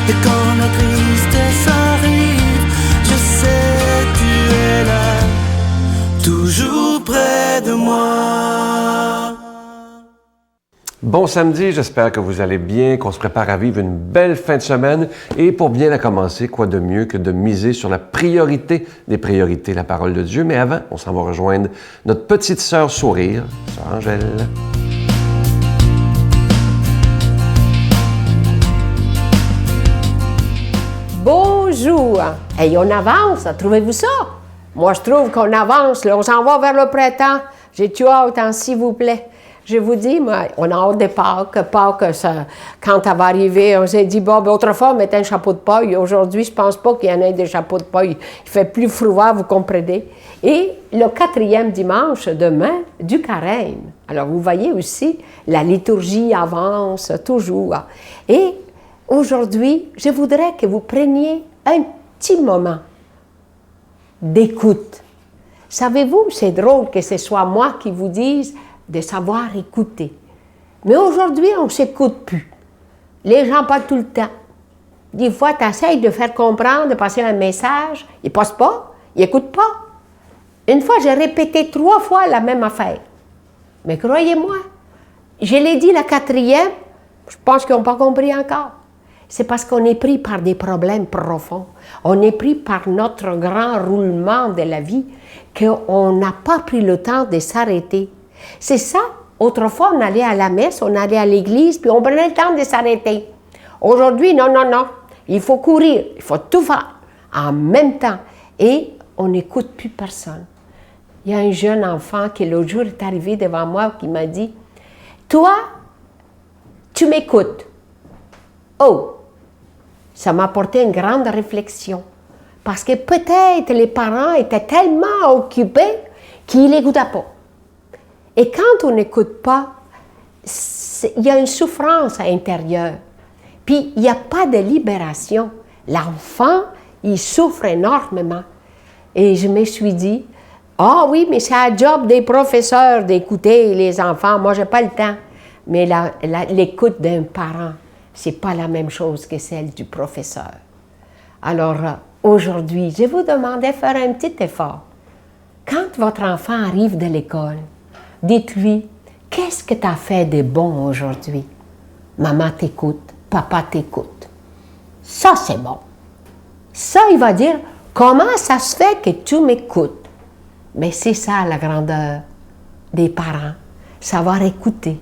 Et quand la tristesse arrive, je sais tu es là, toujours près de moi. Bon samedi, j'espère que vous allez bien, qu'on se prépare à vivre une belle fin de semaine. Et pour bien la commencer, quoi de mieux que de miser sur la priorité des priorités, la parole de Dieu. Mais avant, on s'en va rejoindre notre petite sœur sourire, sœur Angèle. Bonjour! Hey, on avance, trouvez-vous ça? Moi, je trouve qu'on avance, là, on s'en va vers le printemps. J'ai-tu hâte, hein, s'il vous plaît? Je vous dis, moi, on a hâte des Pâques. Pâques, ça, quand ça va arriver, on s'est dit, bon, ben, autrefois, on mettait un chapeau de paille. Aujourd'hui, je pense pas qu'il y en ait des chapeaux de paille. Il fait plus froid, vous comprenez. Et le 4e dimanche, demain, du carême. Alors, vous voyez aussi, la liturgie avance toujours. Et aujourd'hui, je voudrais que vous preniez un petit moment d'écoute. Savez-vous, c'est drôle que ce soit moi qui vous dise de savoir écouter. Mais aujourd'hui, on ne s'écoute plus. Les gens parlent tout le temps. Des fois, tu essaies de faire comprendre, de passer un message, ils ne passent pas, ils n'écoutent pas. Une fois, j'ai répété 3 fois la même affaire. Mais croyez-moi, je l'ai dit la 4e, je pense qu'ils n'ont pas compris encore. C'est parce qu'on est pris par des problèmes profonds. On est pris par notre grand roulement de la vie qu'on n'a pas pris le temps de s'arrêter. C'est ça. Autrefois, on allait à la messe, on allait à l'église, puis on prenait le temps de s'arrêter. Aujourd'hui, non. Il faut courir, il faut tout faire en même temps. Et on n'écoute plus personne. Il y a un jeune enfant qui, l'autre jour, est arrivé devant moi qui m'a dit « Toi, tu m'écoutes. » Oh! Ça m'a apporté une grande réflexion. Parce que peut-être les parents étaient tellement occupés qu'ils n'écoutaient pas. Et quand on n'écoute pas, il y a une souffrance à l'intérieur. Puis, il n'y a pas de libération. L'enfant, il souffre énormément. Et je me suis dit, ah oui, mais c'est la job des professeurs d'écouter les enfants. Moi, je n'ai pas le temps. Mais l'écoute d'un parent, ce n'est pas la même chose que celle du professeur. Alors, aujourd'hui, je vous demande de faire un petit effort. Quand votre enfant arrive de l'école, dites-lui, qu'est-ce que tu as fait de bon aujourd'hui? Maman t'écoute, papa t'écoute. Ça, c'est bon. Ça, il va dire, comment ça se fait que tu m'écoutes? Mais c'est ça la grandeur des parents, savoir écouter.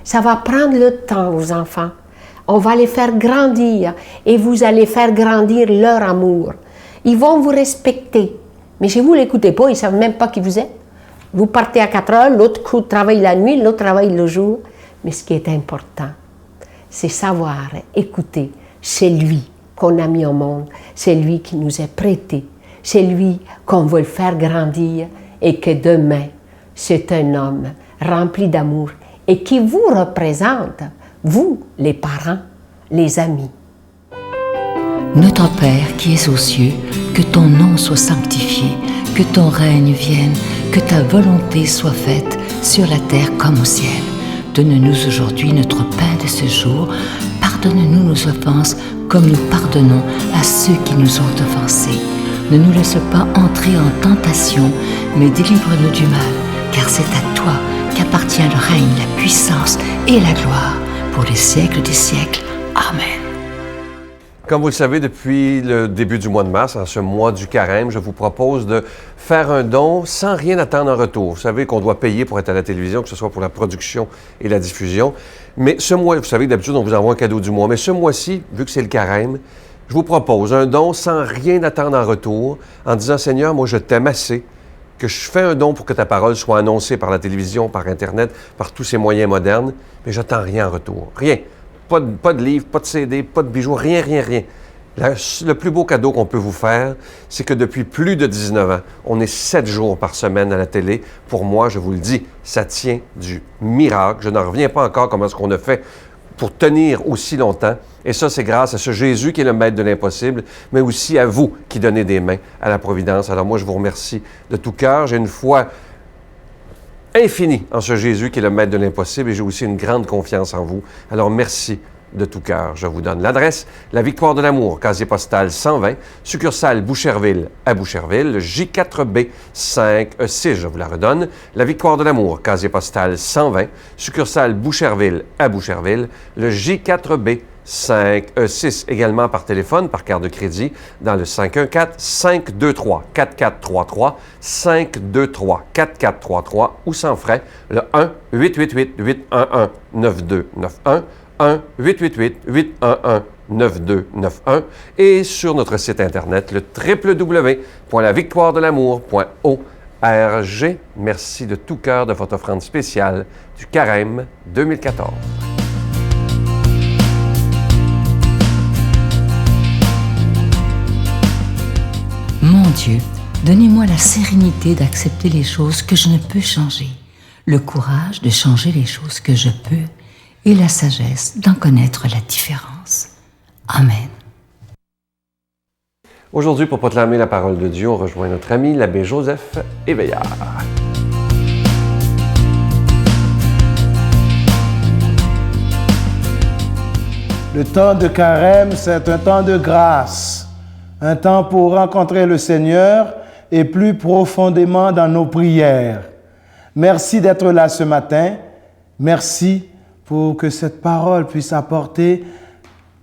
Ça va prendre le temps aux enfants. On va les faire grandir et vous allez faire grandir leur amour. Ils vont vous respecter. Mais si vous ne l'écoutez pas, ils ne savent même pas qui vous êtes. Vous partez à 4 heures, l'autre travaille la nuit, l'autre travaille le jour. Mais ce qui est important, c'est savoir écouter. C'est lui qu'on a mis au monde. C'est lui qui nous est prêté. C'est lui qu'on veut le faire grandir et que demain, c'est un homme rempli d'amour et qui vous représente, vous, les parents, les amis. Notre Père qui es aux cieux, que ton nom soit sanctifié, que ton règne vienne, que ta volonté soit faite sur la terre comme au ciel. Donne-nous aujourd'hui notre pain de ce jour. Pardonne-nous nos offenses comme nous pardonnons à ceux qui nous ont offensés. Ne nous laisse pas entrer en tentation, mais délivre-nous du mal, car c'est à toi qu'appartient le règne, la puissance et la gloire pour les siècles des siècles. Amen. Comme vous le savez, depuis le début du mois de mars, en ce mois du carême, je vous propose de faire un don sans rien attendre en retour. Vous savez qu'on doit payer pour être à la télévision, que ce soit pour la production et la diffusion. Mais ce mois, vous savez, d'habitude, on vous envoie un cadeau du mois. Mais ce mois-ci, vu que c'est le carême, je vous propose un don sans rien attendre en retour, en disant, Seigneur, moi, je t'aime assez, que je fais un don pour que ta parole soit annoncée par la télévision, par Internet, par tous ces moyens modernes, mais je n'attends rien en retour. Rien. Pas de livre, pas de CD, pas de bijoux, rien. Le plus beau cadeau qu'on peut vous faire, c'est que depuis plus de 19 ans, on est 7 jours par semaine à la télé. Pour moi, je vous le dis, ça tient du miracle. Je n'en reviens pas encore comment est-ce qu'on a fait pour tenir aussi longtemps. Et ça, c'est grâce à ce Jésus qui est le maître de l'impossible, mais aussi à vous qui donnez des mains à la providence. Alors moi, je vous remercie de tout cœur. J'ai une foi infinie en ce Jésus qui est le maître de l'impossible et j'ai aussi une grande confiance en vous. Alors merci de tout cœur. Je vous donne l'adresse, la Victoire de l'Amour, casier postal 120, succursale Boucherville à Boucherville, le J4B 5E6, je vous la redonne, la Victoire de l'Amour, casier postal 120, succursale Boucherville à Boucherville, le J4B 5E6, également par téléphone, par carte de crédit, dans le 514-523-4433, 523-4433, ou sans frais, le 1-888-811-9291, 1-888-811-9291, et sur notre site Internet, le www.lavictoiredelamour.org. Merci de tout cœur de votre offrande spéciale du Carême 2014. Mon Dieu, donnez-moi la sérénité d'accepter les choses que je ne peux changer, le courage de changer les choses que je peux et la sagesse d'en connaître la différence. Amen. Aujourd'hui, pour proclamer la parole de Dieu, on rejoint notre ami l'abbé Joseph Éveillard. Le temps de Carême, c'est un temps de grâce. Un temps pour rencontrer le Seigneur et plus profondément dans nos prières. Merci d'être là ce matin. Merci pour que cette parole puisse apporter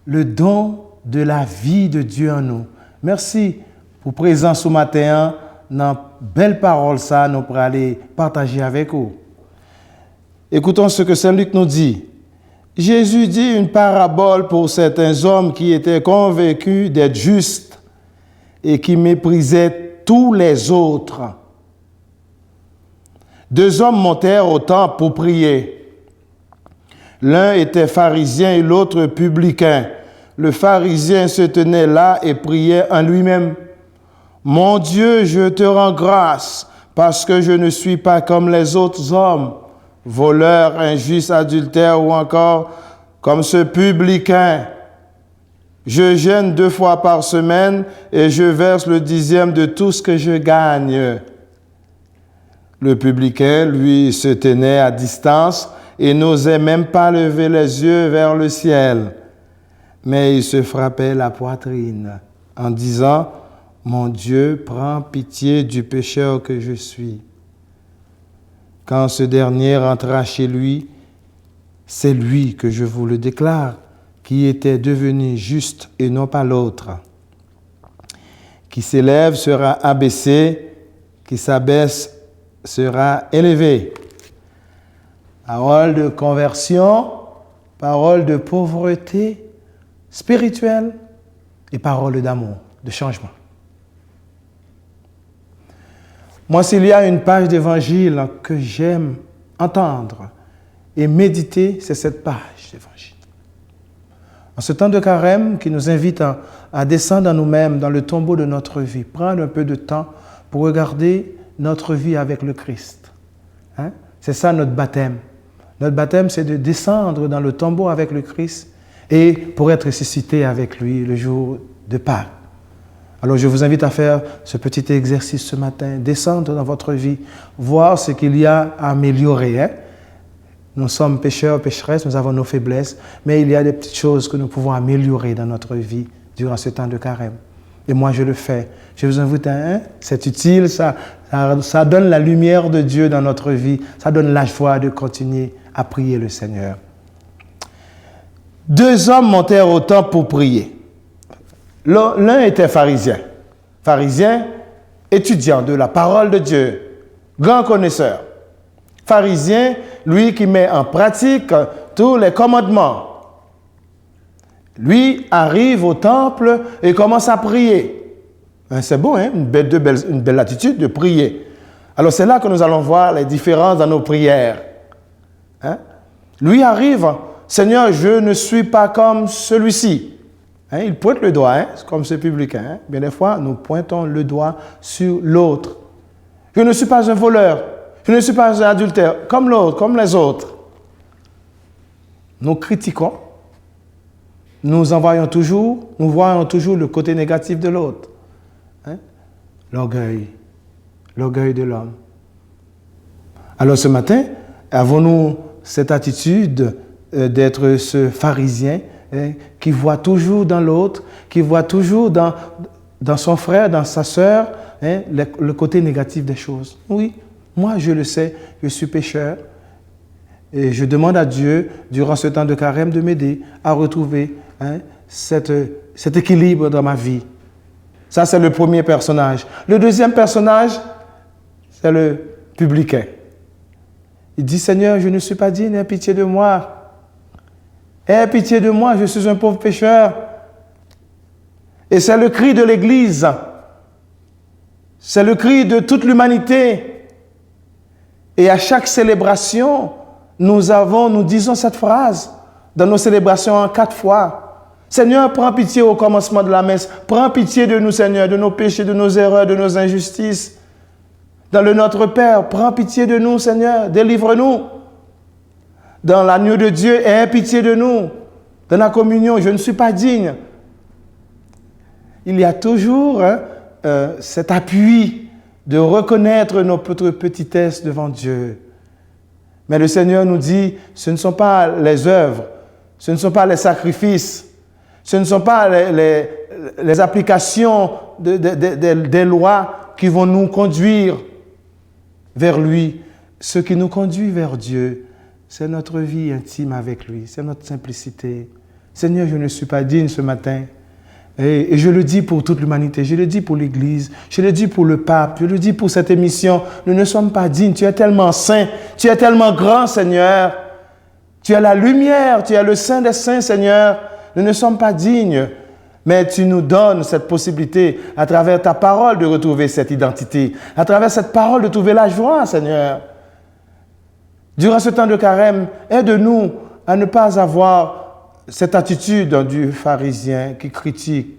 le don de la vie de Dieu en nous. Merci pour présence ce matin dans belle parole ça, nous pour aller partager avec vous. Écoutons ce que Saint Luc nous dit. Jésus dit une parabole pour certains hommes qui étaient convaincus d'être justes et qui méprisaient tous les autres. Deux hommes montèrent au temple pour prier. L'un était pharisien et l'autre publicain. Le pharisien se tenait là et priait en lui-même. « Mon Dieu, je te rends grâce parce que je ne suis pas comme les autres hommes, voleurs, injustes, adultères ou encore comme ce publicain. Je jeûne 2 fois par semaine et je verse le 10e de tout ce que je gagne. » Le publicain, lui, se tenait à distance et n'osait même pas lever les yeux vers le ciel. Mais il se frappait la poitrine en disant « Mon Dieu, prends pitié du pécheur que je suis. » Quand ce dernier rentra chez lui, c'est lui que je vous le déclare, qui était devenu juste et non pas l'autre. Qui s'élève sera abaissé, qui s'abaisse sera élevé. Parole de conversion, parole de pauvreté spirituelle et parole d'amour, de changement. Moi, s'il y a une page d'évangile que j'aime entendre et méditer, c'est cette page d'évangile. En ce temps de carême qui nous invite à descendre en nous-mêmes dans le tombeau de notre vie, prendre un peu de temps pour regarder notre vie avec le Christ. Hein? C'est ça notre baptême. Notre baptême, c'est de descendre dans le tombeau avec le Christ et pour être ressuscité avec lui le jour de Pâques. Alors je vous invite à faire ce petit exercice ce matin, descendre dans votre vie, voir ce qu'il y a à améliorer. Hein? Nous sommes pécheurs, pécheresses, nous avons nos faiblesses, mais il y a des petites choses que nous pouvons améliorer dans notre vie durant ce temps de carême. Et moi, je le fais. Je vous invite à c'est utile, ça donne la lumière de Dieu dans notre vie, ça donne la joie de continuer à prier le Seigneur. 2 hommes montèrent au temple pour prier. L'un était pharisien, étudiant de la parole de Dieu, grand connaisseur. Pharisien, lui qui met en pratique tous les commandements. Lui arrive au temple et commence à prier. C'est beau, hein? Une belle attitude de prier. Alors c'est là que nous allons voir les différences dans nos prières. Hein? Lui arrive, Seigneur, je ne suis pas comme celui-ci. Hein? Il pointe le doigt, hein? Comme ce publicain. Hein? Bien des fois, nous pointons le doigt sur l'autre. Je ne suis pas un voleur. Je ne suis pas un adultère, comme l'autre, comme les autres. Nous critiquons. Nous voyons toujours le côté négatif de l'autre. Hein? L'orgueil de l'homme. Alors ce matin, avons-nous cette attitude d'être ce pharisien qui voit toujours dans l'autre, qui voit toujours dans son frère, dans sa sœur, le côté négatif des choses. Oui, moi je le sais, je suis pécheur et je demande à Dieu, durant ce temps de carême, de m'aider à retrouver cet équilibre dans ma vie. Ça, c'est le premier personnage. Le deuxième personnage, c'est le publicain. Il dit, Seigneur, je ne suis pas digne, aie pitié de moi. Aie pitié de moi, je suis un pauvre pécheur. Et c'est le cri de l'Église. C'est le cri de toute l'humanité. Et à chaque célébration, nous disons cette phrase dans nos célébrations en 4 fois. Seigneur, prends pitié au commencement de la messe. Prends pitié de nous, Seigneur, de nos péchés, de nos erreurs, de nos injustices. Dans le Notre Père, prends pitié de nous, Seigneur, délivre-nous. Dans l'agneau de Dieu, aie pitié de nous. Dans la communion, je ne suis pas digne. Il y a toujours cet appui de reconnaître notre petitesse devant Dieu. Mais le Seigneur nous dit, ce ne sont pas les œuvres, ce ne sont pas les sacrifices, ce ne sont pas les applications des lois qui vont nous conduire vers lui. Ce qui nous conduit vers Dieu, c'est notre vie intime avec lui, c'est notre simplicité. Seigneur, je ne suis pas digne ce matin. Et je le dis pour toute l'humanité, je le dis pour l'Église, je le dis pour le pape, je le dis pour cette émission. Nous ne sommes pas dignes. Tu es tellement saint, tu es tellement grand, Seigneur. Tu es la lumière, tu es le Saint des Saints, Seigneur. Nous ne sommes pas dignes, mais tu nous donnes cette possibilité, à travers ta parole, de retrouver cette identité, à travers cette parole, de trouver la joie, Seigneur. Durant ce temps de carême, aide-nous à ne pas avoir cette attitude du pharisien qui critique.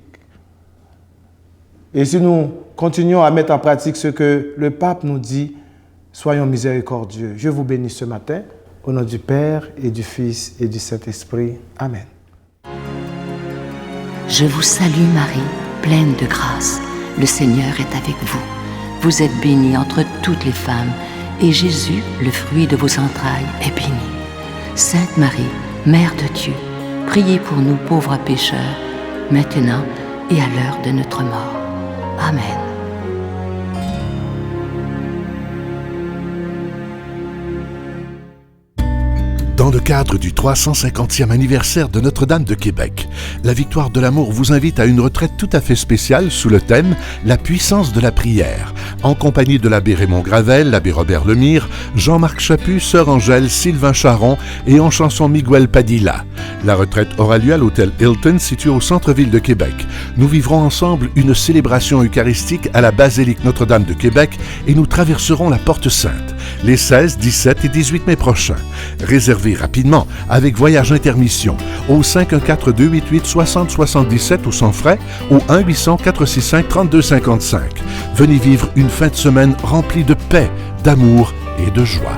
Et si nous continuons à mettre en pratique ce que le pape nous dit, soyons miséricordieux. Je vous bénis ce matin, au nom du Père et du Fils et du Saint-Esprit. Amen. Je vous salue Marie, pleine de grâce. Le Seigneur est avec vous. Vous êtes bénie entre toutes les femmes, et Jésus, le fruit de vos entrailles, est béni. Sainte Marie, Mère de Dieu, priez pour nous pauvres pécheurs, maintenant et à l'heure de notre mort. Amen. Dans le cadre du 350e anniversaire de Notre-Dame de Québec, la Victoire de l'Amour vous invite à une retraite tout à fait spéciale sous le thème « La puissance de la prière », en compagnie de l'abbé Raymond Gravel, l'abbé Robert Lemire, Jean-Marc Chaput, Sœur Angèle, Sylvain Charon et en chanson Miguel Padilla. La retraite aura lieu à l'hôtel Hilton, situé au centre-ville de Québec. Nous vivrons ensemble une célébration eucharistique à la basilique Notre-Dame de Québec et nous traverserons la Porte Sainte les 16, 17 et 18 mai prochains. Réservez rapidement avec Voyage Intermission au 514-288-6077 ou sans frais au 1-800-465-3255. Venez vivre une fin de semaine remplie de paix, d'amour et de joie.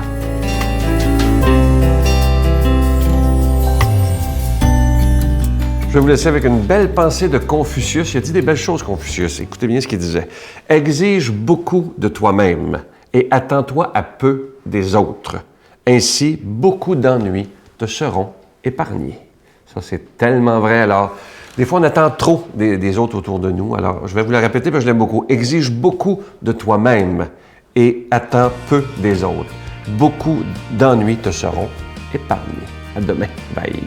Je vais vous laisser avec une belle pensée de Confucius. Il a dit des belles choses, Confucius. Écoutez bien ce qu'il disait. « Exige beaucoup de toi-même et attends-toi à peu des autres. Ainsi, beaucoup d'ennuis te seront épargnés. » Ça, c'est tellement vrai. Alors, des fois, on attend trop des autres autour de nous. Alors, je vais vous le répéter parce que je l'aime beaucoup. « Exige beaucoup de toi-même et attends peu des autres. Beaucoup d'ennuis te seront épargnés. » À demain. Bye.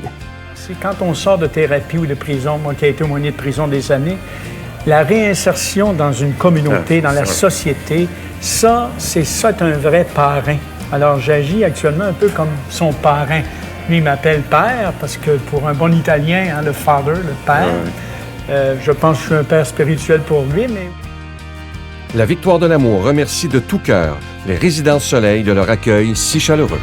Quand on sort de thérapie ou de prison, moi qui ai été aumônier de prison des années, la réinsertion dans une communauté, dans la société, ça, c'est un vrai parrain. Alors, j'agis actuellement un peu comme son parrain. Lui, il m'appelle père parce que pour un bon Italien, le father, le père, je pense que je suis un père spirituel pour lui, mais... La Victoire de l'Amour remercie de tout cœur les Résidences Soleil de leur accueil si chaleureux.